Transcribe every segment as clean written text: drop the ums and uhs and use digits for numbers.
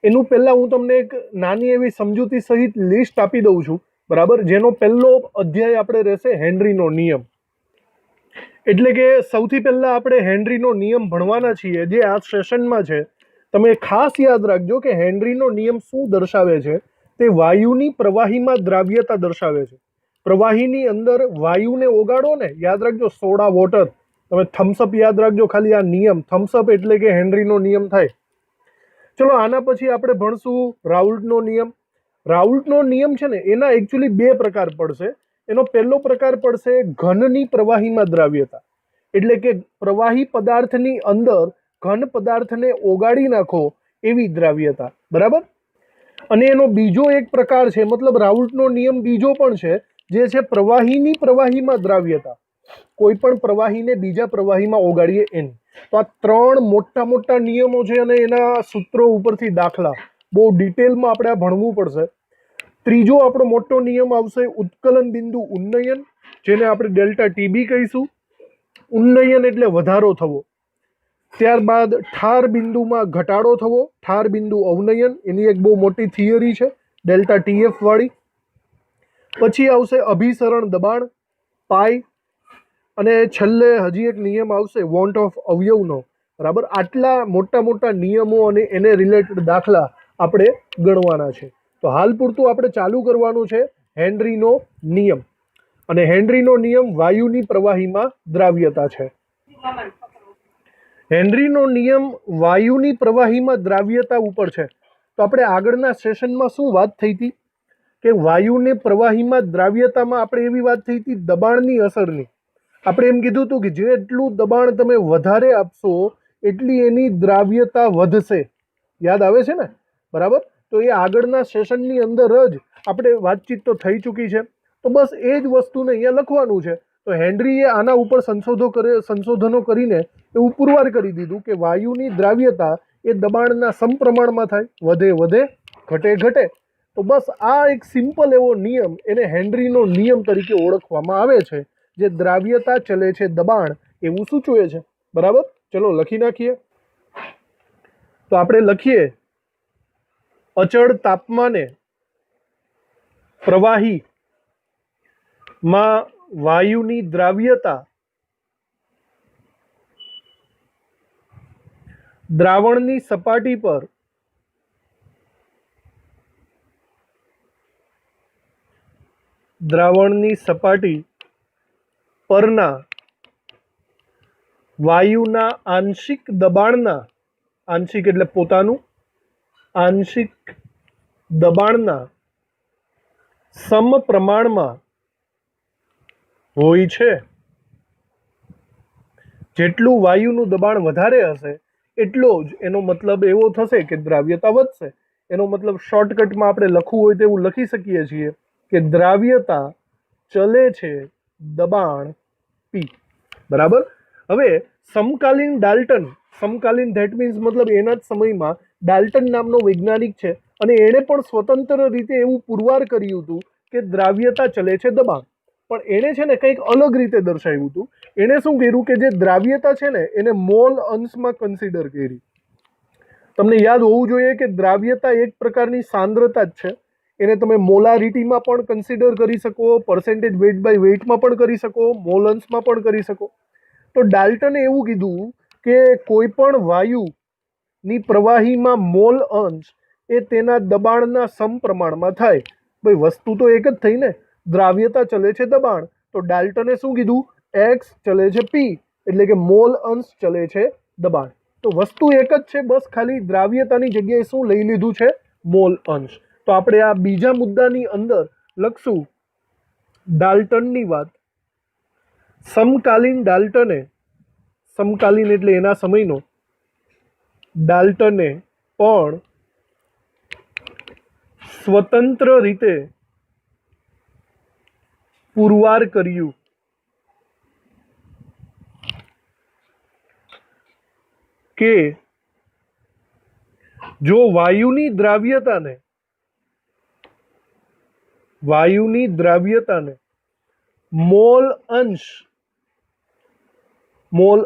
એનું પહેલા હું તમને એક નાની એવી સમજૂતી સહિત લિસ્ટ આપી દઉં છું, બરાબર, જેનો પહેલો અધ્યાય આપણે રહેશે હેનરીનો નિયમ। એટલે કે સૌથી પહેલા આપણે હેનરીનો નિયમ ભણવાના છીએ, જે આ સેશનમાં છે। તમે ખાસ યાદ રાખજો કે હેનરીનો નિયમ શું દર્શાવે છે, તે વાયુની પ્રવાહીમાં દ્રાવ્યતા દર્શાવે છે। પ્રવાહીની અંદર વાયુને ઓગાળો ને, યાદ રાખજો સોડા વોટર, તમે થમ્સઅપ યાદ રાખજો, ખાલી આ નિયમ થમ્સઅપ એટલે કે હેનરીનો નિયમ થાય। ચલો આના પછી આપણે ભણશું રાઉલ્ટનો નિયમ। રાઉલ્ટનો નિયમ છે ને, એના એકચ્યુઅલી બે પ્રકાર પડશે। એનો પહેલો પ્રકાર પડશે ઘનની પ્રવાહીમાં દ્રાવ્યતા, એટલે કે પ્રવાહી પદાર્થની અંદર ઘન પદાર્થને ઓગાળી નાખો એવી દ્રાવ્યતા, બરાબર। અને એનો બીજો એક પ્રકાર છે, મતલબ રાઉલ્ટનો નિયમ બીજો પણ છે, જે છે પ્રવાહીની પ્રવાહીમાં દ્રાવ્યતા, કોઈ પણ પ્રવાહીને બીજા પ્રવાહીમાં ઓગાળીએ એની। તો આ ત્રણ મોટા મોટા નિયમો છે અને એના સૂત્રો ઉપરથી દાખલા, બહુ ડિટેલમાં આપણે આ ભણવું પડશે। ત્રીજો આપણો મોટો નિયમ આવશે ઉત્કલન બિંદુ ઉન્નયન, જેને આપણે ડેલ્ટા ટીબી કહીશું। ઉન્નયન એટલે વધારો થવો। ત્યારબાદ ઠાર બિંદુમાં ઘટાડો થવો, ઠાર બિંદુ અવનયન, એની એક બહુ મોટી થિયરી છે ડેલ્ટા ટીએફ વાળી। પછી આવશે અભિસરણ દબાણ પાઈ, અને છેલ્લે હજી એક નિયમ આવશે વોન્ટ ઓફ અવયવનો, બરાબર। આટલા મોટા મોટા નિયમો અને એને રિલેટેડ દાખલા આપણે ગણવાના છે। તો હાલ પૂરતું આપણે ચાલુ કરવાનું છે હેનરીનો નિયમ, અને હેનરીનો નિયમ વાયુની પ્રવાહીમાં દ્રાવ્યતા છે। હેનરીનો નિયમ વાયુની પ્રવાહીમાં દ્રાવ્યતા ઉપર છે। તો આપણે આગળના સેશનમાં શું વાત થઈ હતી કે વાયુને પ્રવાહીમાં દ્રાવ્યતામાં આપણે એવી વાત થઈ હતી દબાણની અસરની। આપણે એમ કીધું હતું કે જેટલું દબાણ તમે વધારે આપશો એટલી એની દ્રાવ્યતા વધશે, યાદ આવે છે ને, બરાબર। તો એ આગળના સેશનની અંદર જ આપણે વાતચીત તો થઈ ચૂકી છે। તો બસ એ જ વસ્તુને અહીંયા લખવાનું છે। તો હેનરીએ આના ઉપર સંશોધનો કરીને એવું પુરવાર કરી દીધું કે વાયુની દ્રાવ્યતા એ દબાણના સમપ્રમાણમાં થાય, વધે વધે ઘટે ઘટે। તો બસ આ એક સિમ્પલ એવો નિયમ, એને હેનરીનો નિયમ તરીકે ઓળખવામાં આવે છે, જે દ્રાવ્યતા ચલે છે દબાણ એવું સૂચવે છે, બરાબર। ચલો લખી નાખીએ। તો આપણે લખીએ અચળ તાપમાને પ્રવાહીમાં વાયુની દ્રાવ્યતા દ્રાવણની સપાટી પર પરના વાયુના આંશિક દબાણના, આંશિક એટલે પોતાનું, આંશિક દબાણના સમપ્રમાણમાં હોય છે। જેટલું વાયુનું દબાણ વધારે હશે એટલો જ એનો મતલબ એવો થશે કે દ્રાવ્યતા વધશે। એનો મતલબ શોર્ટકટમાં આપણે લખવું હોય તો એવું લખી શકીએ છીએ કે દ્રાવ્યતા ચલે છે દબાણ પી, બરાબર। હવે સમકાલીન ડાલ્ટન, સમકાલીન ધેટ મીન્સ મતલબ એના જ સમયમાં ડાલ્ટન નામનો વૈજ્ઞાનિક છે, અને એણે પણ સ્વતંત્ર રીતે એવું પુરવાર કર્યું હતું કે દ્રાવ્યતા ચલે છે દબાણ, પણ એણે છે ને કંઈક અલગ રીતે દર્શાવ્યું હતું। એણે શું કર્યું કે જે દ્રાવ્યતા છે ને એને મોલ અંશમાં કન્સિડર કરી। તમને યાદ હોવું જોઈએ કે દ્રાવ્યતા એક પ્રકારની સાંદ્રતા જ છે, એને તમે મોલારિટીમાં પણ કન્સિડર કરી શકો, પર્સેન્ટેજ વેઇટ બાય વેઇટમાં પણ કરી શકો, મોલ અંશમાં પણ કરી શકો। તો ડાલ્ટને એવું કીધું કે કોઈ પણ વાયુની પ્રવાહીમાં મોલ અંશ એ તેના દબાણના સમપ્રમાણમાં થાય। ભાઈ વસ્તુ તો એક જ થઈ ને, દ્રાવ્યતા ચલે છે દબાણ, તો ડાલ્ટને શું કીધું, એક્સ ચલે છે પી, એટલે કે મોલ અંશ ચલે છે દબાણ। તો વસ્તુ એક જ છે, બસ ખાલી દ્રાવ્યતાની જગ્યાએ શું લઈ લીધું છે, મોલ અંશ। તો આપણે આ બીજા મુદ્દાની અંદર લખશું ડાલ્ટનની વાત। સમકાલીન ડાલ્ટને, સમકાલીન એટલે એના સમયનો, ડાલ્ટને પણ સ્વતંત્ર રીતે પુરવાર કર્યું કે જો વાયુની દ્રાવ્યતાને મોલ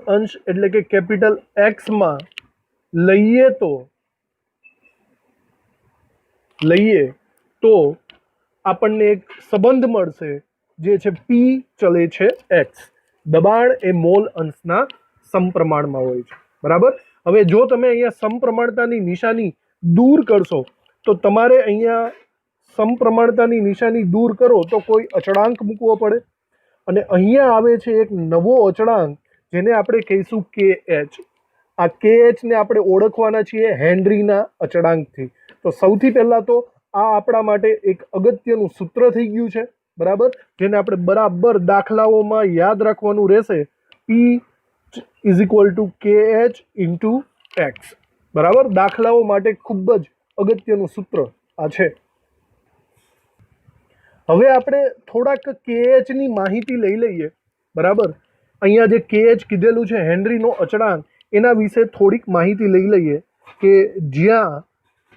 અંશ એટલે કે કેપિટલ એક્સ માં લઈએ તો લઈએ તો આપણને એક સંબંધ મળશે જે છે પી ચલે છે એક્સ. દબાણ એ મોલ અંશના સમપ્રમાણમાં હોય છે, બરાબર. હવે જો તમે અહીંયા સમપ્રમાણતાની નિશાની દૂર કરશો તો તમારે અહીંયા સમપ્રમાણતાની નિશાની દૂર કરો તો કોઈ અચળાંક મૂકવો પડે, અને અહીંયા આવે છે એક નવો અચળાંક જેને આપણે કહીશું કે એચ. આ કે એચને આપણે ઓળખવાના છીએ હેનરીના અચળાંકથી. તો સૌથી પહેલાં તો આ આપણા માટે એક અગત્યનું સૂત્ર થઈ ગયું છે, બરાબર, જેને આપણે બરાબર દાખલાઓમાં યાદ રાખવાનું રહેશે. પી is equal to k h into x, બરાબર. દાખલાઓ માટે ખૂબ જ અગત્યનું સૂત્ર આ છે. હવે આપણે થોડાક કેએચની માહિતી લઈ લઈએ, બરાબર. અહીંયા જે કેએચ કીધેલું છે હેનરીનો અચળાંક, એના વિશે થોડીક માહિતી લઈ લઈએ કે જ્યાં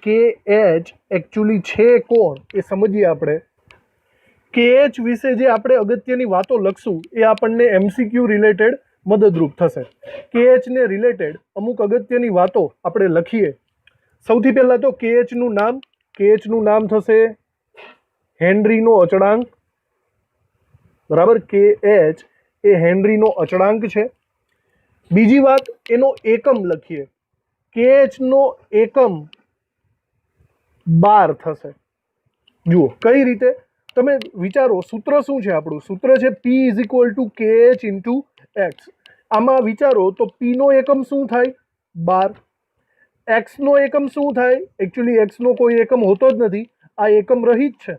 કે એચ એકચ્યુઅલી છે કોણ એ સમજીએ આપણે. કેએચ વિશે જે આપણે અગત્યની વાતો લખશું એ આપણને એમસીક્યુ રિલેટેડ મદદરૂપ થશે. કેએચને રિલેટેડ અમુક અગત્યની વાતો આપણે લખીએ. સૌથી પહેલાં તો કેએચનું નામ થશે હેનરીનો અચળાંક, બરાબર. કે એચ એ હેનરીનો અચળાંક છે. બીજી વાત, એનો એકમ લખીએ. કે એચનો એકમ બાર થશે. જુઓ કઈ રીતે, તમે વિચારો. સૂત્ર શું છે આપણું? સૂત્ર છે પી is equal to k h into x. આમાં વિચારો તો પીનો એકમ શું થાય? 12. એક્સનો એકમ શું થાય? એકચ્યુઅલી એક્સનો કોઈ એકમ હોતો જ નથી, આ એકમ રહિત છે.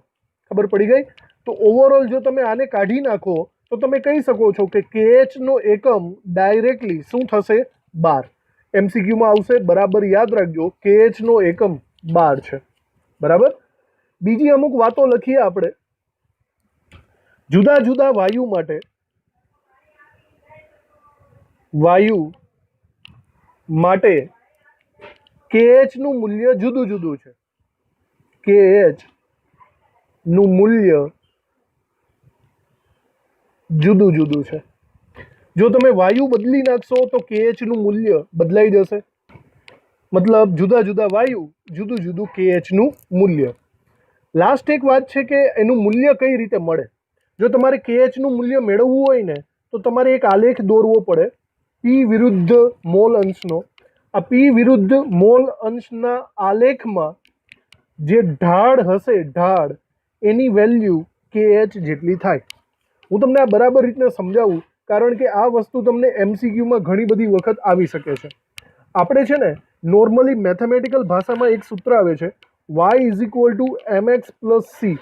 ખબર પડી ગઈ? તો ઓવરઓલ જો તમે આને કાઢી નાખો તો તમે કહી શકો છો કે કેએચનો એકમ ડાયરેક્ટલી શું થશે? 12. એમસીક્યુમાં આવશે, બરાબર યાદ રાખજો. કેએચનો એકમ 12 છે, બરાબર. બીજી અમુક વાતો લખીએ આપણે. જુદા જુદા વાયુ માટે કેએચનું મૂલ્ય જુદું જુદું છે. કેએચ નું મૂલ્ય જુદું જુદું છે. જો તમે વાયુ બદલી નાખશો તો કેએચ નું મૂલ્ય બદલાઈ જશે. મતલબ જુદા જુદા વાયુ, જુદું જુદું કેએચ નું મૂલ્ય. લાસ્ટ એક વાત છે કે એનું મૂલ્ય કઈ રીતે મળે. જો તમારે કેએચ નું મૂલ્ય મેળવવું હોય ને તો તમારે એક આલેખ દોરવો પડે પી વિરુદ્ધ મોલ અંશનો. આ પી વિરુદ્ધ મોલ અંશના આલેખમાં જે ઢાળ હશે, ઢાળ, એની વેલ્યુ કે એચ જેટલી થાય. હું તમને આ બરાબર રીતના સમજાવું કારણ કે આ વસ્તુ તમને એમસીક્યુમાં ઘણી બધી વખત આવી શકે છે. આપણે છે ને નોર્મલી મેથેમેટિકલ ભાષામાં એક સૂત્ર આવે છે y is equal to mx plus c.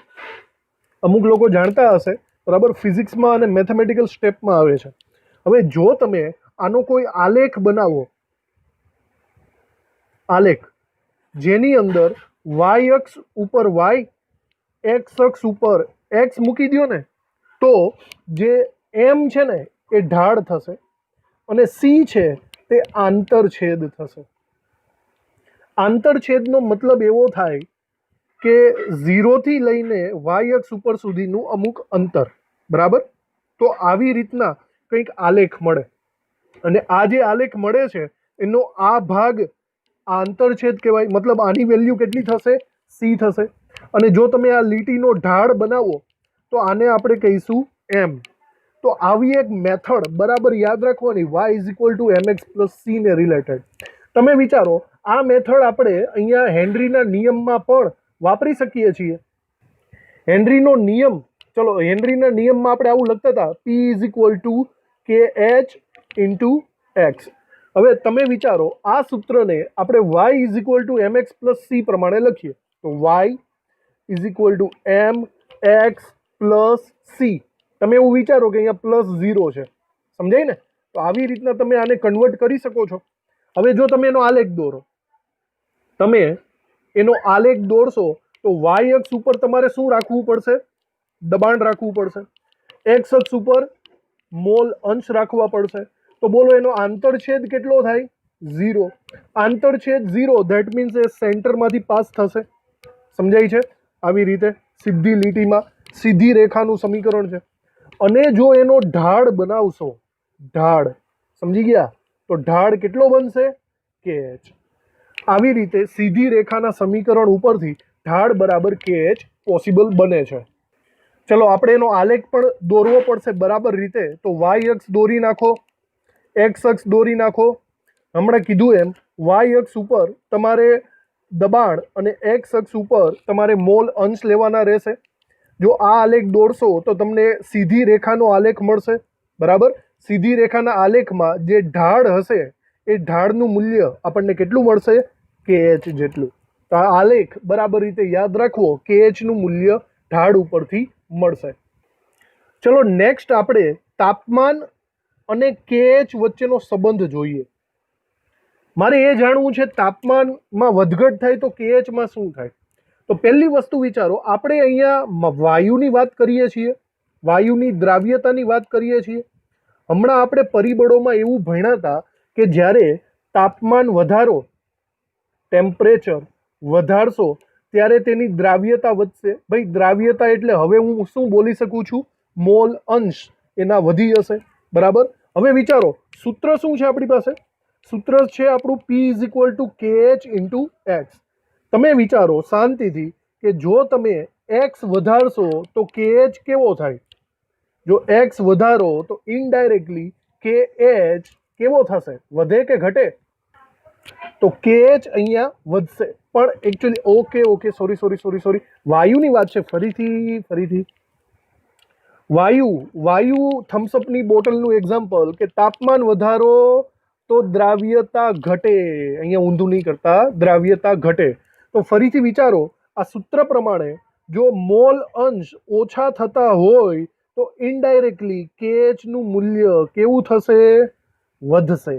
અમુક લોકો જાણતા હશે, બરાબર. ફિઝિક્સમાં અને મેથેમેટિકલ સ્ટેપમાં આવે છે. હવે જો તમે આનો કોઈ આલેખ બનાવો, આલેખ જેની અંદર વાય અક્ષ ઉપર વાય, એક્સ અક્ષ ઉપર એક્સ મૂકી દો ને, તો જે એમ છે ને એ ઢાળ થશે અને સી છે તે આંતરછેદ થશે. આંતરછેદનો મતલબ એવો થાય કે 0 થી લઈને વાય અક્ષ ઉપર સુધીનું અમુક અંતર, બરાબર. તો આવી રીતના કંઈક આલેખ મળે, અને આ જે આલેખ મળે છે એનો આ ભાગ આંતરછેદ કહેવાય. મતલબ આની વેલ્યુ કેટલી થશે? સી થશે. અને જો તમે આ લીટીનો ઢાળ બનાવો તો આને આપણે કહીશું એમ. તો આવી એક મેથડ બરાબર યાદ રાખવાની, y is equal to mx plus c ને રિલેટેડ. તમે વિચારો આ મેથડ આપણે અહીંયા હેનરીના નિયમમાં પણ વાપરી શકીએ છીએ. હેનરીનો નિયમ, ચલો હેનરીના નિયમમાં આપણે આવું લખતા હતા p is equal to k h into x. હવે તમે વિચારો આ સૂત્રને આપણે y is equal to mx plus c પ્રમાણે લખીએ તો y is equal to m x plus c. તમે એવું વિચારો કે અહીંયા પ્લસ 0 છે, સમજાય ને? તો આવી રીતના તમે આને કન્વર્ટ કરી શકો છો. હવે જો તમે એનો આલેખ દોરો, તમે એનો આલેખ દોરશો તો વાય અક્ષ ઉપર તમારે શું રાખવું પડશે? દબાણ રાખવું પડશે. એક્સ અક્ષ ઉપર મોલ અંશ રાખવા પડશે. તો બોલો એનો આંતરછેદ કેટલો થાય? 0. આંતરછેદ 0, ધેટ મીન્સ એ સેન્ટરમાંથી પાસ થશે. સમજાય છે? આવી રીતે સીધી લીટીમાં સીધી રેખાનું સમીકરણ છે. અને જો એનો ઢાળ બનાવશો, ઢાળ, સમજી ગયા? તો ઢાળ કેટલો બનશે? કે એચ. આવી રીતે સીધી રેખાના સમીકરણ ઉપરથી ઢાળ બરાબર KH પોસિબલ બને છે. ચલો આપણે એનો આલેખ પણ દોરવો પડશે બરાબર રીતે. તો વાય અક્ષ દોરી નાખો, એક્સ અક્ષ દોરી નાખો. હમણાં કીધું એમ વાય અક્ષ ઉપર તમારે દબાણ અને એક્સ અક્ષ ઉપર તમારે મોલ અંશ લેવાના રહેશે. જો આ આલેખ દોરશો તો તમને સીધી રેખાનો આલેખ મળશે. બરાબર, સીધી રેખાના આલેખમાં જે ઢાળ હશે એ ઢાળનું મૂલ્ય આપણને કેટલું મળશે? KH જેટલું. તો આ આલેખ બરાબર રીતે યાદ રાખવો, KH નું મૂલ્ય ઢાળ ઉપરથી મળશે. ચલો નેક્સ્ટ આપણે તાપમાન અને KH વચ્ચેનો સંબંધ જોઈએ. મારે એ જાણવું છે તાપમાનમાં વધઘટ થાય તો KH માં શું થાય. તો પહેલી વસ્તુ વિચારો, આપણે અહીંયા વાયુની વાત કરીએ છીએ, વાયુની દ્રાવ્યતાની વાત કરીએ છીએ. હમણાં આપણે પરિબળોમાં એવું ભણ્યા હતા કે જ્યારે તાપમાન વધારો, ટેમ્પરેચર વધારશો ત્યારે તેની દ્રાવ્યતા વધશે. ભાઈ દ્રાવ્યતા એટલે હવે હું શું બોલી શકું છું? મોલ અંશ એના વધી જશે. બરાબર, હવે વિચારો સૂત્ર શું છે આપણી પાસે? સૂત્ર છે આપણું P = KH × X. તમે વિચારો શાંતિથી કે જો તમે x વધારશો તો KH કેવો થાય? જો x વધારો તો ઇનડાયરેક્ટલી KH કેવો થશે? વધે કે ઘટે? તો KH અહીંયા વધશે. પણ એકચ્યુઅલી ઓકે સોરી વાયુની વાત છે. ફરીથી વાયુ થમ્સઅપની બોટલનું એક્ઝામ્પલ કે તાપમાન વધારો તો દ્રાવ્યતા ઘટે. અહીંયા ઊંધું નહીં કરતા, દ્રાવ્યતા ઘટે. તો ફરીથી વિચારો, આ સૂત્ર પ્રમાણે જો મોલ અંશ ઓછા થતા હોય તો ઇનડાયરેક્ટલી KH નું મૂલ્ય કેવું થશે? વધશે.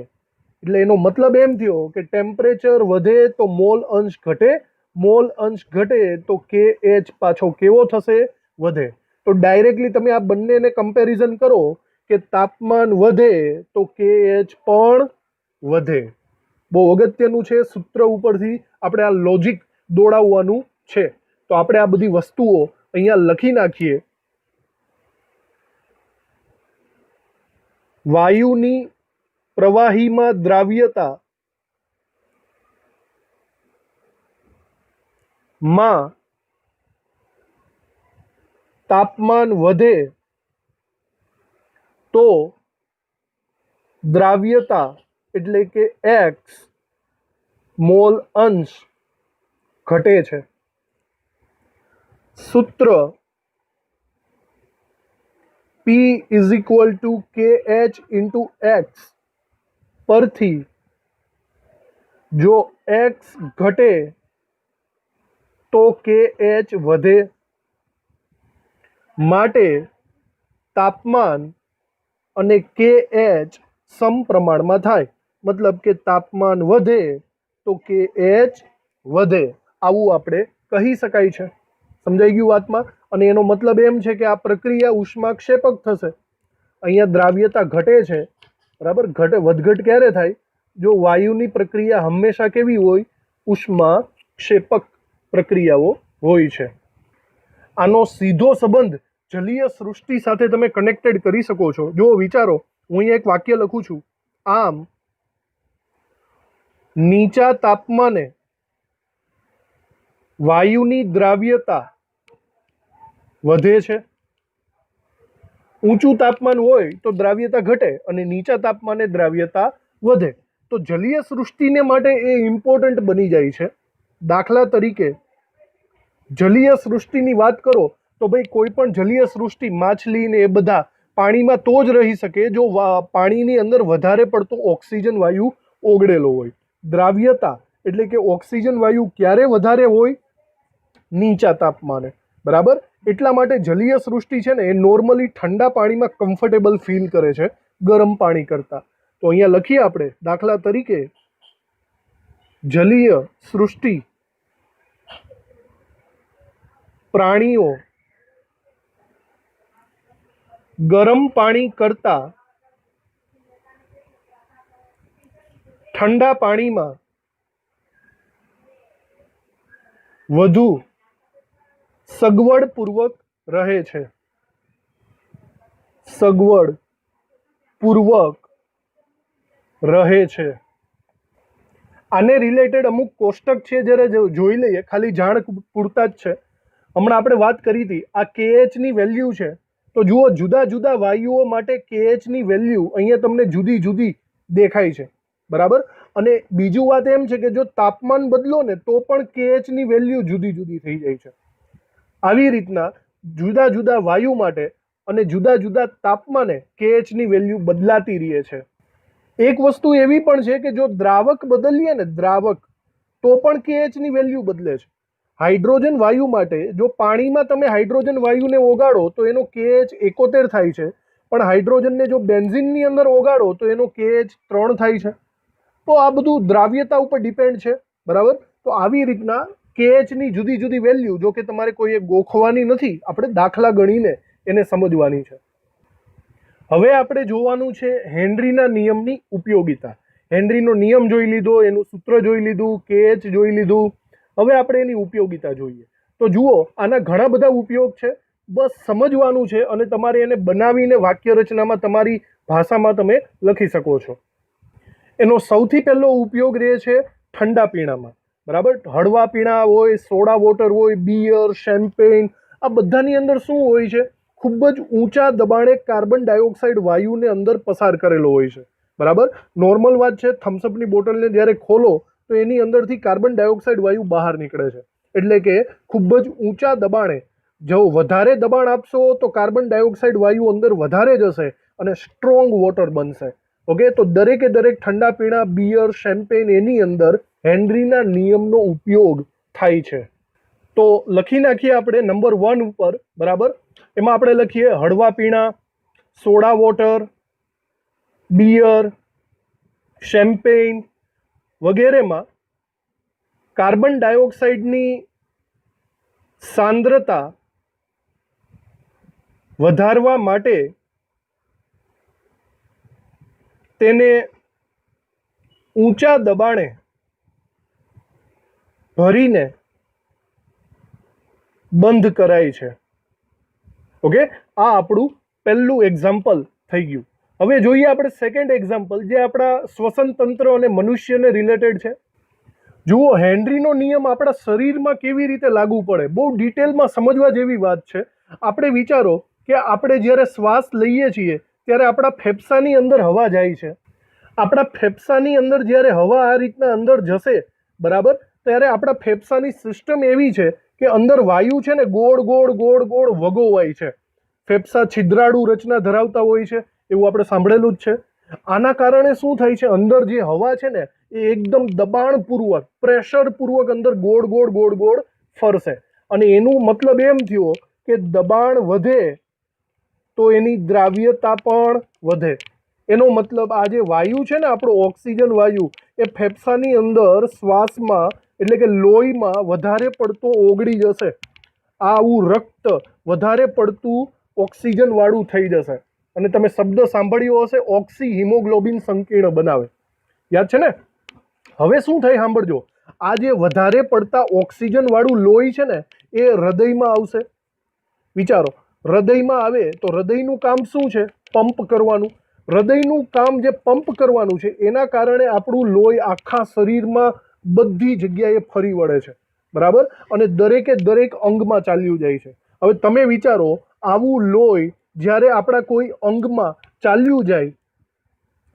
એટલે એનો મતલબ એમ થયો કે ટેમ્પરેચર વધે તો મોલ અંશ ઘટે, મોલ અંશ ઘટે તો KH પાછો કેવો થશે? વધે. તો ડાયરેક્ટલી તમે આ બંનેને કમ્પેરિઝન કરો કે તાપમાન વધે તો KH પણ વધે. બહુ અગત્યનું છે, સૂત્ર ઉપરથી આપણે આ લોજિક દોડાવવાનું છે. તો આપણે આ બધી વસ્તુઓ અહીંયા લખી નાખીએ. વાયુની પ્રવાહીમાં દ્રાવ્યતા માં તાપમાન વધે તો દ્રાવ્યતા એટલે કે X મોલ અંશ ઘટે છે. સૂત્ર P = KH × X પરથી જો X ઘટે તો KH વધે. માટે તાપમાન અને KH સમપ્રમાણમાં થાય. મતલબ કે તાપમાન વધે તો KH વધે. આવું આપણે કહી શકાય છે. સમજાઈ ગયું વાતમાં? અને એનો મતલબ એમ છે કે આ પ્રક્રિયા ઉષ્માક્ષેપક થશે. અહીંયા દ્રાવ્યતા ઘટે છે, બરાબર. વધઘટ ક્યારે થાય? જો વાયુની પ્રક્રિયા હંમેશા કેવી હોય? ઉષ્માક્ષેપક પ્રક્રિયાઓ હોય છે. આનો સીધો સંબંધ જલીય સૃષ્ટિ સાથે તમે કનેક્ટેડ કરી શકો છો. જો વિચારો, હું અહીંયા એક વાક્ય લખું છું. આમ નીચા તાપમાને વાયુની દ્રાવ્યતા વધે છે. ઊંચું તાપમાન હોય તો દ્રાવ્યતા ઘટે અને નીચા તાપમાને દ્રાવ્યતા વધે. તો જલીય સૃષ્ટિને માટે એ ઇમ્પોર્ટન્ટ બની જાય છે. દાખલા તરીકે જલીય સૃષ્ટિની વાત કરો તો ભાઈ કોઈ પણ જલીય સૃષ્ટિ, માછલી ને એ બધા પાણીમાં તો જ રહી શકે જો પાણીની અંદર વધારે પડતો ઓક્સિજન વાયુ ઓગળેલો હોય. દ્રાવ્યતા એટલે કે ઓક્સિજન વાયુ ક્યારે વધારે હોય? નીચા તાપમાને. બરાબર. એટલા માટે જલીય સૃષ્ટિ છે ને એ નોર્મલી ઠંડા પાણીમાં કમ્ફર્ટેબલ ફીલ કરે છે ગરમ પાણી કરતાં. તો અહીંયા લખીએ આપણે દાખલા તરીકે જલીય સૃષ્ટિ પ્રાણીઓ ગરમ પાણી કરતાં ઠંડા પાણીમાં વધુ સગવડપૂર્વક રહે છે. સગવડપૂર્વક રહે છે. આને રિલેટેડ અમુક કોષ્ટક છે, જ્યારે જોઈ લઈએ, ખાલી જાણ પૂરતા જ છે. હમણાં આપણે વાત કરી હતી, આ KHની વેલ્યુ છે, તો જુઓ જુદા જુદા વાયુઓ માટે KHની વેલ્યુ અહીંયા તમને જુદી જુદી દેખાય છે, બરાબર. અને બીજું વાત એમ છે કે જો તાપમાન બદલો ને તો પણ KHની વેલ્યુ જુદી જુદી થઈ જાય છે. આવી રીતના જુદા જુદા વાયુ માટે અને જુદા જુદા તાપમાને KHની વેલ્યુ બદલાતી રહે છે. એક વસ્તુ એવી પણ છે કે જો દ્રાવક બદલીએ ને, દ્રાવક, તો પણ KHની વેલ્યુ બદલે છે. હાઇડ્રોજન વાયુ માટે જો પાણીમાં તમે હાઇડ્રોજન વાયુને ઓગાળો તો એનો KH 71 થાય છે, પણ હાઇડ્રોજનને જો બેન્ઝિનની અંદર ઓગાળો તો એનો KH 3 થાય છે. તો આ બધું દ્રાવ્યતા ઉપર ડિપેન્ડ છે, બરાબર. તો આવી રીતના KHની જુદી જુદી વેલ્યુ, જો કે તમારે કોઈ ગોખવાની નથી, આપણે દાખલા ગણીને એને સમજવાની છે. હવે આપણે જોવાનું છે હેનરીના નિયમની ઉપયોગિતા. હેનરીનો નિયમ જોઈ લીધો, એનું સૂત્ર જોઈ લીધું, KH જોઈ લીધું. હવે આપણે એની ઉપયોગિતા જોઈએ. તો જુઓ, આના ઘણા બધા ઉપયોગ છે, બસ સમજવાનું છે અને તમારે એને બનાવીને વાક્ય રચનામાં તમારી ભાષામાં તમે લખી શકો છો. એનો સૌથી પહેલો ઉપયોગ રહે છે ઠંડા પીણામાં, બરાબર. હળવા પીણા હોય, સોડા વોટર હોય, બિયર, શેમ્પેન, આ બધાની અંદર શું હોય છે? ખૂબ જ ઊંચા દબાણે કાર્બન ડાયોક્સાઇડ વાયુને અંદર પસાર કરેલો હોય છે, બરાબર. નોર્મલ વાત છે, થમ્સઅપની બોટલને જ્યારે ખોલો તો એની અંદરથી કાર્બન ડાયોક્સાઇડ વાયુ બહાર નીકળે છે. એટલે કે ખૂબ જ ઊંચા દબાણે, જો વધારે દબાણ આપશો તો કાર્બન ડાયોક્સાઇડ વાયુ અંદર વધારે જશે અને સ્ટ્રોંગ વોટર બનશે. ઓકે, તો દરેકે દરેક ઠંડા પીણા, બિયર, શેમ્પેન, એની અંદર હેનરીના નિયમનો ઉપયોગ થાય છે. તો લખી નાખીએ આપણે નંબર 1 ઉપર, બરાબર. એમાં આપણે લખીએ હળવા પીણા, સોડા વોટર, બિયર, શેમ્પેન વગેરેમાં કાર્બન ડાયોક્સાઇડની સાંદ્રતા વધારવા માટે તેને ઊંચા દબાણે ભરીને બંધ કરાય છે. ઓકે, આ આપણું પહેલું એક્ઝામ્પલ થઈ ગયું. હવે જોઈએ આપણે સેકન્ડ એક્ઝામ્પલ, જે આપણા શ્વસન તંત્ર અને મનુષ્યને રિલેટેડ છે. જુઓ, હેનરીનો નિયમ આપણા શરીરમાં કેવી રીતે લાગુ પડે, બહુ ડિટેલમાં સમજવા જેવી વાત છે. આપણે વિચારો કે આપણે જ્યારે શ્વાસ લઈએ છીએ ત્યારે આપણા ફેફસાની અંદર હવા જાય છે. આપણા ફેફસાની અંદર જ્યારે હવા આ રીતના અંદર જશે, બરાબર, ત્યારે આપણા ફેફસાની સિસ્ટમ એવી છે કે અંદર વાયુ છે ને ગોળ ગોળ ગોળ ગોળ વગોવાય છે. ફેફસા છિદ્રાળુ રચના ધરાવતા હોય છે, એવું આપણે સાંભળેલું જ છે. આના કારણે શું થાય છે, અંદર જે હવા છે ને એ એકદમ દબાણપૂર્વક, પ્રેશરપૂર્વક અંદર ગોળ ગોળ ગોળ ગોળ ફરશે. અને એનું મતલબ એમ થયો કે દબાણ વધે તો એની દ્રાવ્યતા પણ વધે. એનો મતલબ આ જે વાયુ છે ને, આપણો ઓક્સિજન વાયુ, એ ફેફસાની અંદર શ્વાસમાં એટલે કે લોહીમાં વધારે પડતો ઓગળી જશે. આવું રક્ત વધારે પડતું ઓક્સિજન વાળું થઈ જશે. અને તમે શબ્દ સાંભળ્યો હશે, ઓક્સી હિમોગ્લોબિન સંકીર્ણ બનાવે, યાદ છે ને? હવે શું થાય સાંભળજો, આ જે વધારે પડતા ઓક્સિજન વાળું લોહી છે ને એ હૃદયમાં આવશે. વિચારો, હૃદયમાં આવે તો હૃદયનું કામ શું છે? પંપ કરવાનું. હૃદયનું કામ જે પંપ કરવાનું છે એના કારણે આપણું લોહી આખા શરીરમાં બધી જગ્યાએ ફરી વળે છે, બરાબર. અને દરેકે દરેક અંગમાં ચાલ્યું જાય છે. હવે તમે વિચારો, આવું લોહી જ્યારે આપણા કોઈ અંગમાં ચાલ્યું જાય,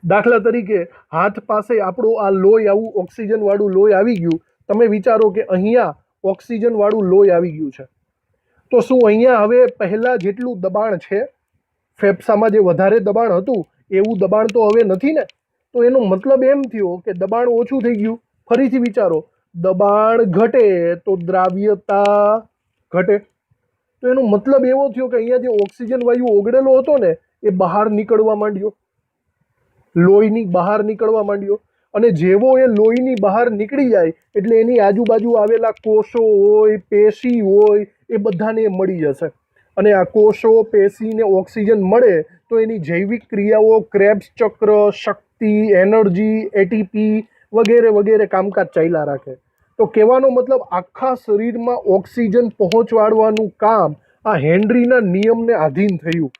દાખલા તરીકે હાથ પાસે આપણું આ લોહી, આવું ઓક્સિજન વાળું લોહી આવી ગયું, તમે વિચારો કે અહીંયા ઓક્સિજન વાળું લોહી આવી ગયું છે, તો શું અહીંયા હવે પહેલા જેટલું દબાણ છે, ફેફસામાં જે વધારે દબાણ હતું એવું દબાણ તો હવે નથી ને? તો એનો મતલબ એમ થયો કે દબાણ ઓછું થઈ ગયું. ફરીથી વિચારો, દબાણ ઘટે તો દ્રાવ્યતા ઘટે. તો એનો મતલબ એવો થયો કે અહીંયા જે ઓક્સિજન વાયુ ઓગળેલો હતો ને એ બહાર નીકળવા માંડ્યો, લોહીની બહાર નીકળવા માંડ્યો. અને જેવો એ લોહીની બહાર નીકળી જાય એટલે એની આજુબાજુ આવેલા કોષો હોય, પેશી હોય, એ બધાને મળી જશે. અને આ કોષો, પેશીને ઓક્સિજન મળે તો એની જૈવિક ક્રિયાઓ, ક્રેબ્સ ચક્ર, શક્તિ, એનર્જી, એટીપી વગેરે વગેરે કામકાજ ચાલ્યા રાખે. તો કહેવાનો મતલબ આખા શરીરમાં ઓક્સિજન પહોંચાડવાનું કામ આ હેનરીના નિયમને આધીન થયું.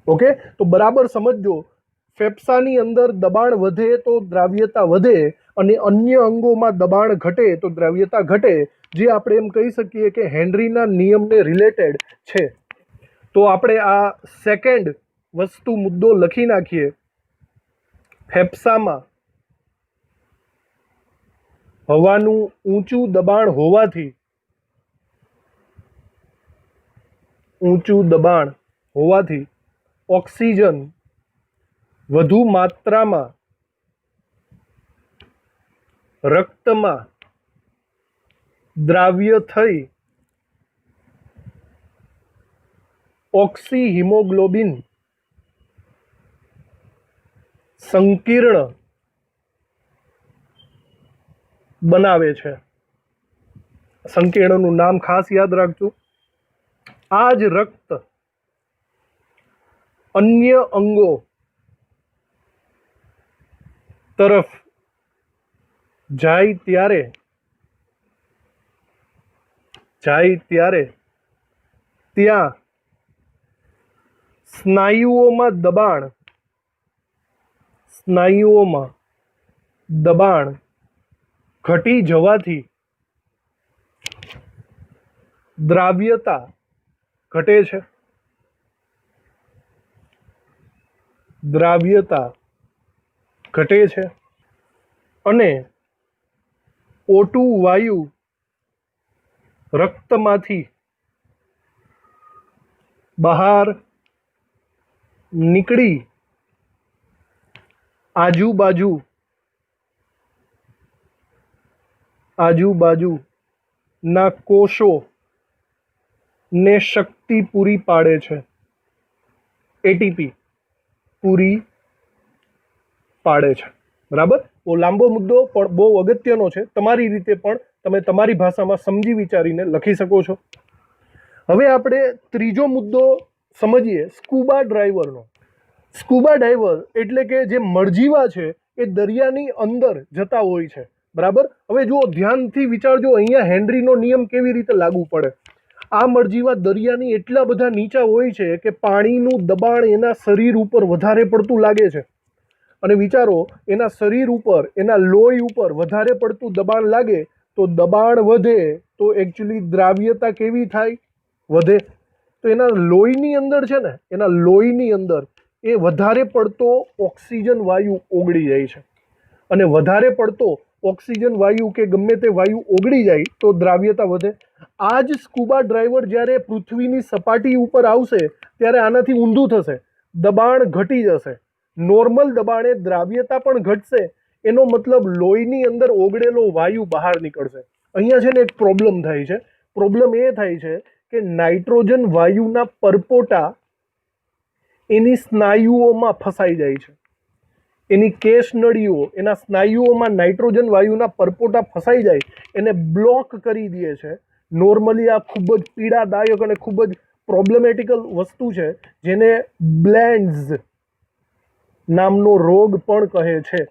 ઓકે, તો બરાબર સમજજો, ફેફસાની અંદર દબાણ વધે તો દ્રાવ્યતા વધે અને અન્ય અંગોમાં દબાણ ઘટે તો દ્રાવ્યતા ઘટે, જે આપણે એમ કહી શકીએ કે હેનરીના નિયમને રિલેટેડ છે. તો આપણે આ સેકન્ડ વસ્તુ મુદ્દો લખી નાખીએ. ફેફસામાં હવાનું ઊંચું દબાણ હોવાથી ઓક્સિજન વધુ માત્રામાં રક્તમાં દ્રાવ્ય થઈ ઓક્સિહિમોગ્લોબિન સંકીર્ણ બનાવે છે. સંકીર્ણનું નામ ખાસ યાદ રાખજો. આ જ રક્ત અન્ય અંગો તરફ જાય ત્યારે ત્યાં સ્નાયુઓમાં દબાણ ઘટી જવાથી દ્રાવ્યતા ઘટે છે અને O2 વાયુ રક્તમાંથી બહાર નીકળી આજુબાજુના કોષોને શક્તિ પૂરી પાડે છે, એટીપી પૂરી પાડે છે. બરાબર. બહુ લાંબો મુદ્દો પણ બહુ અગત્યનો છે. તમારી રીતે પણ તમે તમારી ભાષામાં સમજી વિચારીને લખી શકો છો. હવે આપણે ત્રીજો મુદ્દો સમજીએ, સ્કૂબા ડ્રાઈવરનો. સ્કૂબા ડાઈવર એટલે કે જે મળજીવા છે એ દરિયાની અંદર જતા હોય છે. બરાબર. હવે જુઓ, ધ્યાનથી વિચારજો, અહીંયા હેનરીનો નિયમ કેવી રીતે લાગુ પડે. આ મળજીવા દરિયાની એટલા બધા નીચા હોય છે કે પાણીનું દબાણ એના શરીર ઉપર વધારે પડતું લાગે છે. અને વિચારો, એના શરીર ઉપર, એના લોહી ઉપર વધારે પડતું દબાણ લાગે તો દબાણ વધે તો એકચ્યુઅલી દ્રાવ્યતા કેવી થાય? વધે. તો એના લોહીની અંદર છે ને, એના લોહીની અંદર એ વધારે પડતો ઓક્સિજન વાયુ ઓગળી જાય છે. અને વધારે પડતો ઓક્સિજન વાયુ કે ગમે તે વાયુ ઓગળી જાય તો દ્રાવ્યતા વધે. આ જ સ્કૂબા ડ્રાઈવર જ્યારે પૃથ્વીની સપાટી ઉપર આવશે ત્યારે આનાથી ઊંધું થશે, દબાણ ઘટી જશે. નોર્મલ દબાણે દ્રાવ્યતા પણ ઘટશે. એનો મતલબ લોહીની અંદર ઓગળેલો વાયુ બહાર નીકળશે. અહીંયા છે ને એક પ્રોબ્લેમ થાય છે. પ્રોબ્લેમ એ થાય છે કે નાઇટ્રોજન વાયુના પરપોટા એની સ્નાયુઓમાં ફસાઈ જાય છે. એની કેશ નળીઓ, એના સ્નાયુઓમાં નાઇટ્રોજન વાયુના પરપોટા ફસાઈ જાય, એને બ્લોક કરી દે છે. નોર્મલી આ ખૂબ જ પીડાદાયક અને ખૂબ જ પ્રોબ્લેમેટિકલ વસ્તુ છે, જેને બ્લેન્ડ્સ નામનો રોગ પણ કહે છે.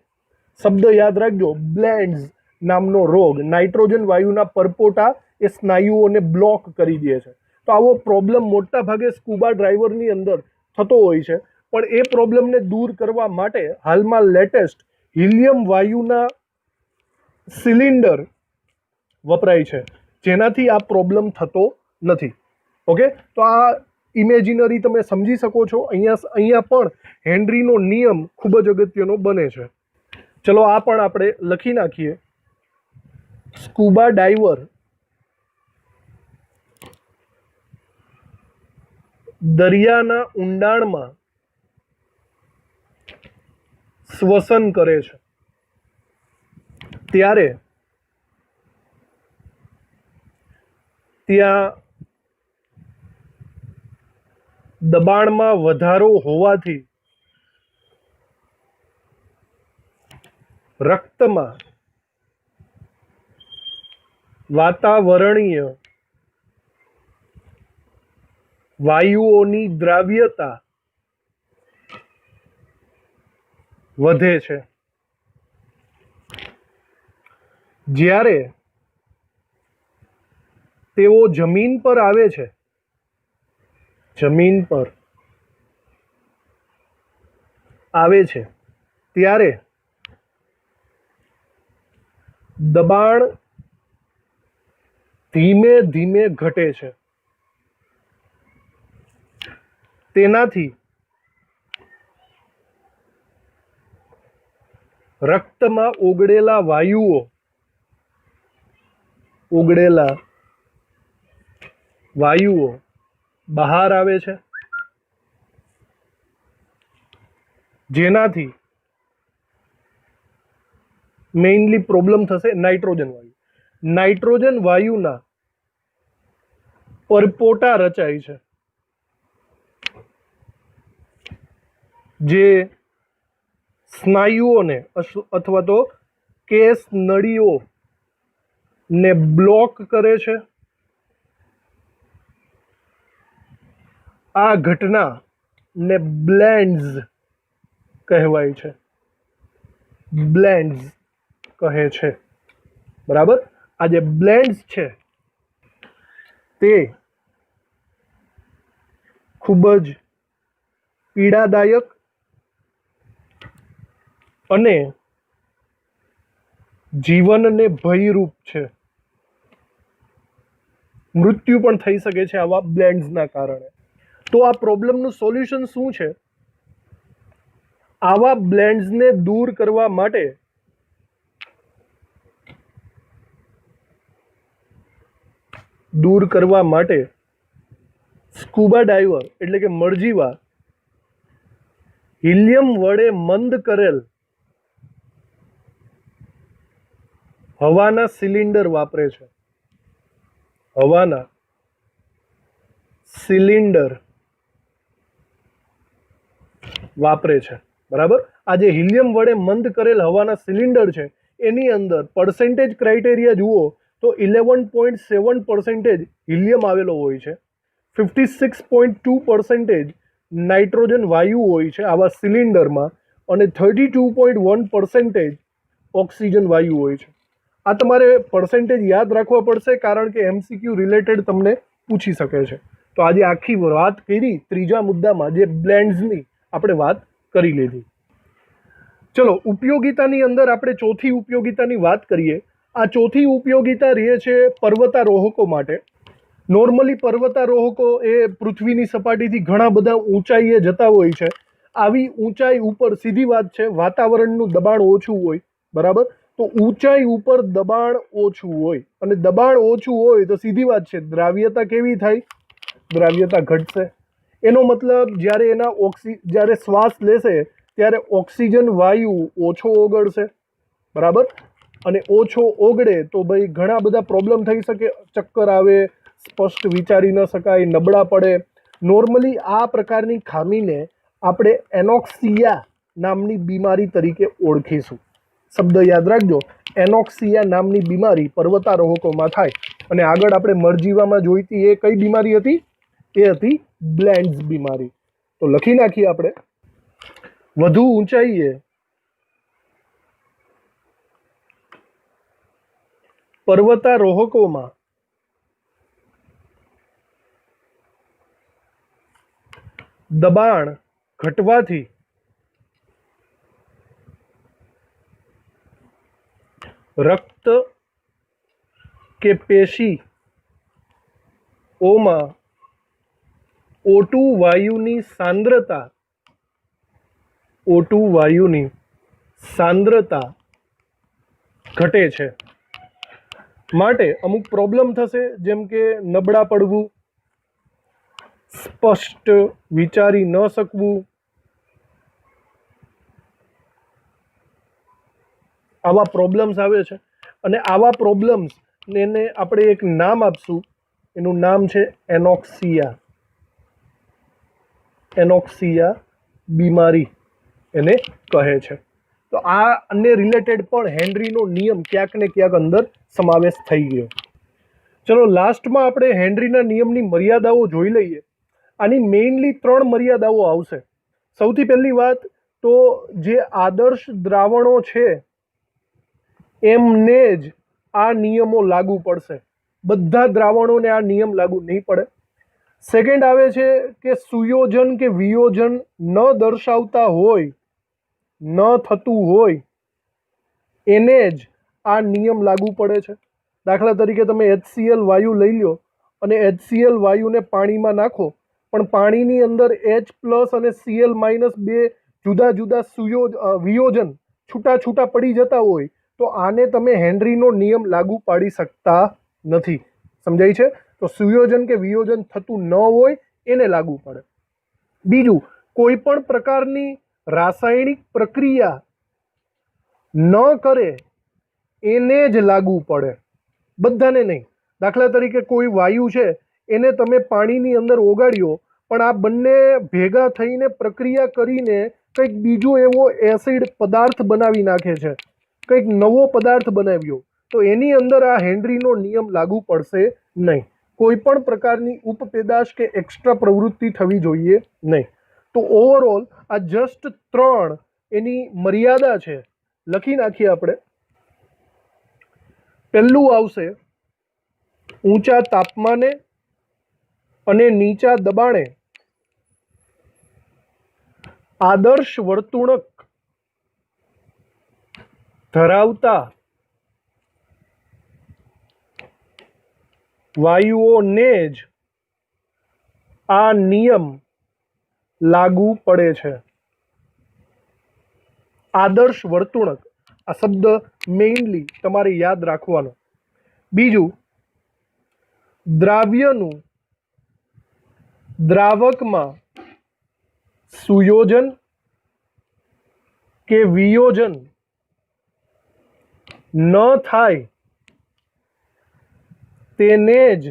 શબ્દ યાદ રાખજો, બ્લેન્ડ્સ નામનો રોગ. નાઇટ્રોજન વાયુના પરપોટા એ સ્નાયુઓને બ્લોક કરી દે છે. તો આવો પ્રોબ્લેમ મોટા ભાગે સ્કૂબા ડ્રાઈવરની અંદર થતો હોય છે. પણ એ પ્રોબ્લેમને દૂર કરવા માટે હાલમાં લેટેસ્ટ હિલિયમ વાયુના સિલિન્ડર વપરાય છે, જેનાથી આ પ્રોબ્લેમ થતો નથી. ઓકે, તો આ ઇમેજિનરી તમે સમજી શકો છો. અહીંયા પણ હેનરીનો નિયમ ખૂબ જ અગત્યનો બને છે. ચલો આ પણ આપણે લખી નાખીએ. સ્કૂબા ડાઈવર દરિયાના ઊંડાણમાં શ્વસન કરે છે ત્યારે ત્યાં દબાણમાં વધારો હોવાથી રક્તમાં વાતાવરણીય વાયુઓની દ્રાવ્યતા વધે છે. જ્યારે તેઓ જમીન પર આવે છે, ત્યારે દબાણ ધીમે ધીમે ઘટે છે, તેનાથી રક્તમાં ઓગળેલા વાયુઓ બહાર આવે છે, જેનાથી મેઇનલી પ્રોબ્લેમ થશે નાઇટ્રોજન વાયુના પરપોટા રચાય છે, જે સ્નાયુઓને અથવા તો કેસ નળીઓને બ્લોક કરે છે. આ ઘટનાને બ્લેન્ડ્સ કહેવાય છે, બ્લેન્ડ્સ કહે છે. બરાબર. આ જે બ્લેન્ડ્સ છે તે ખૂબ જ પીડાદાયક અને જીવનને ભયરૂપ છે. મૃત્યુ પણ થઈ શકે છે આવા બ્લેન્ડ્સના કારણે. તો આ પ્રોબ્લેમનું સોલ્યુશન શું છે? આવા બ્લેન્ડ્સને દૂર કરવા માટે સ્કુબા ડાઈવર એટલે કે મળજીવા હિલિયમ વડે મંદ કરેલ હવાના સિલિન્ડર વાપરે છે. બરાબર. આ જે હિલિયમ વડે મંદ કરેલ હવાના સિલિન્ડર છે એની અંદર પર્સેન્ટેજ ક્રાઇટેરિયા જુઓ તો 11.7% હિલિયમ આવેલો હોય છે, 56.2% નાઇટ્રોજન વાયુ હોય છે આવા સિલિન્ડરમાં, અને 32.1% ઓક્સિજન વાયુ હોય છે. આ તમારે પર્સેન્ટેજ યાદ રાખવા પડશે, કારણ કે MCQ રિલેટેડ તમને પૂછી શકે છે. તો આજે આખી વાત કરી ત્રીજા મુદ્દામાં, જે બ્લેન્ડ્સની આપણે વાત કરી લીધી. ચલો, ઉપયોગિતાની અંદર આપણે ચોથી ઉપયોગિતાની વાત કરીએ. આ ચોથી ઉપયોગિતા રહે છે પર્વતારોહકો માટે. નોર્મલી પર્વતારોહકો એ પૃથ્વીની સપાટીથી ઘણા બધા ઊંચાઈએ જતા હોય છે. આવી ઊંચાઈ ઉપર, સીધી વાત છે, વાતાવરણનું દબાણ ઓછું હોય. બરાબર. તો ઊંચાઈ ઉપર દબાણ ઓછું હોય, અને દબાણ ઓછું હોય તો સીધી વાત છે, દ્રાવ્યતા કેવી થાય? દ્રાવ્યતા ઘટશે. એનો મતલબ જ્યારે શ્વાસ લેશે ત્યારે ઓક્સિજન વાયુ ઓછો ઓગળશે. બરાબર. અને ઓછો ઓગળે તો ભાઈ ઘણા બધા પ્રોબ્લેમ થઈ શકે. ચક્કર આવે, સ્પષ્ટ વિચારી ન શકાય, નબળા પડે. નોર્મલી આ પ્રકારની ખામીને આપણે એનોક્સિયા નામની બીમારી તરીકે ઓળખીશું. શબ્દ યાદ રાખજો, એનોક્સિયા નામની બીમારી પર્વતારોહકોમાં થાય. અને આગળ આપણે મળજીવામાં જોઈતી એ કઈ બીમારી હતી? એ હતી બ્લેન્ડ્સ બીમારી. તો લખી નાખીએ આપણે. વધુ ઊંચાઈએ પર્વતારોહકોમાં દબાણ ઘટવાથી રક્ત કે પેશીઓમાં O2 વાયુની સાંદ્રતા ઘટે છે. માટે અમુક પ્રોબ્લેમ થશે, જેમ કે નબળા પડવું, સ્પષ્ટ વિચારી ન શકવું, આવા પ્રોબ્લેમ્સ આવે છે. અને આવા પ્રોબ્લેમ્સ એને આપણે એક નામ આપશું. એનું નામ છે એનોક્સિયા બીમારી એને કહે છે. તો આને રિલેટેડ પણ હેનરીનો નિયમ ક્યાંક ને ક્યાંક અંદર સમાવેશ થઈ ગયો. ચલો, લાસ્ટમાં આપણે હેનરીના નિયમની મર્યાદાઓ જોઈ લઈએ. આની મેઇનલી 3 મર્યાદાઓ આવશે. સૌથી પહેલી વાત તો, જે આદર્શ દ્રાવણો છે એમને જ આ નિયમો લાગુ પડશે. બધા દ્રાવણોને આ નિયમ લાગુ નહીં પડે. સેકન્ડ આવે છે કે સુયોજન કે વિયોજન ન દર્શાવતા હોય, ન થતું હોય, એને જ આ નિયમ લાગુ પડે છે. દાખલા તરીકે તમે HCl વાયુ લઈ લો અને HCl વાયુને પાણીમાં નાખો, પણ પાણીની અંદર H+ અને Cl- બે જુદા જુદા વિયોજન છૂટા છૂટા પડી જતા હોય તો આને તમે હેનરીનો નિયમ લાગુ પાડી શકતા નથી. સમજાય છે? તો સુયોજન કે વિયોજન થતું ન હોય એને લાગુ પડે. બીજું, કોઈ પણ પ્રકારની રાસાયણિક પ્રક્રિયા ન કરે એને જ લાગુ પડે, બધાને નહીં. દાખલા તરીકે કોઈ વાયુ છે એને તમે પાણીની અંદર ઓગાળ્યો, પણ આ બંને ભેગા થઈને પ્રક્રિયા કરીને કંઈક બીજો એવો એસિડ પદાર્થ બનાવી નાખે છે, કંઈક નવો પદાર્થ બનાવ્યો, તો એની અંદર આ હેનરીનો નિયમ લાગુ પડશે નહીં. કોઈ પણ પ્રકારની ઉપપેદાશ કે એક્સ્ટ્રા પ્રવૃત્તિ થવી જોઈએ નહીં. તો ઓવરઓલ આ જસ્ટ 3 એની મર્યાદા છે. લખી નાખીએ આપણે. પહેલું આવશે ઊંચા તાપમાને અને નીચા દબાણે આદર્શ વર્તુણક ધરાવતા વાયુઓને જ આ નિયમ લાગુ પડે છે. આદર્શ વર્તુણક, આ શબ્દ મેઇનલી તમારે યાદ રાખવાનો. બીજું, દ્રાવ્યનું દ્રાવકમાં સુયોજન કે વિયોજન ન થાય તેને જ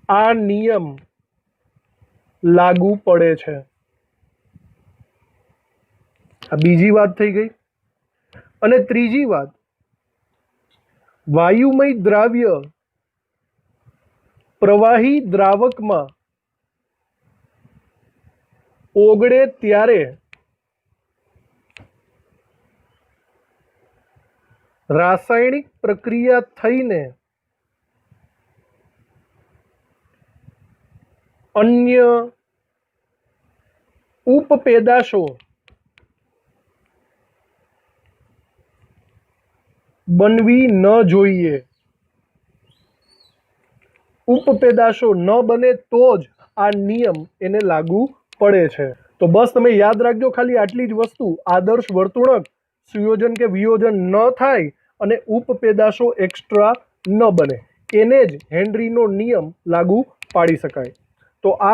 આ નિયમ લાગુ પડે છે. આ બીજી વાત થઈ ગઈ. અને ત્રીજી વાત, વાયુમય દ્રાવ્ય પ્રવાહી દ્રાવકમાં ઓગળે ત્યારે રાસાયણિક પ્રક્રિયા થઈને અન્ય ઉપપેદાશો બનવી ન જોઈએ. ઉપપેદાશો ન બને તો જ આ નિયમ એને લાગુ પડે છે. તો બસ તમે યાદ રાખજો ખાલી આટલી જ વસ્તુ, આદર્શ વર્તુણક સુયોજન કે વિયોજન ન થાય અને ઉપપેદાશો એક્સ્ટ્રા ન બને, એને જ હેનરીનો નિયમ લાગુ પાડી શકાય. તો આ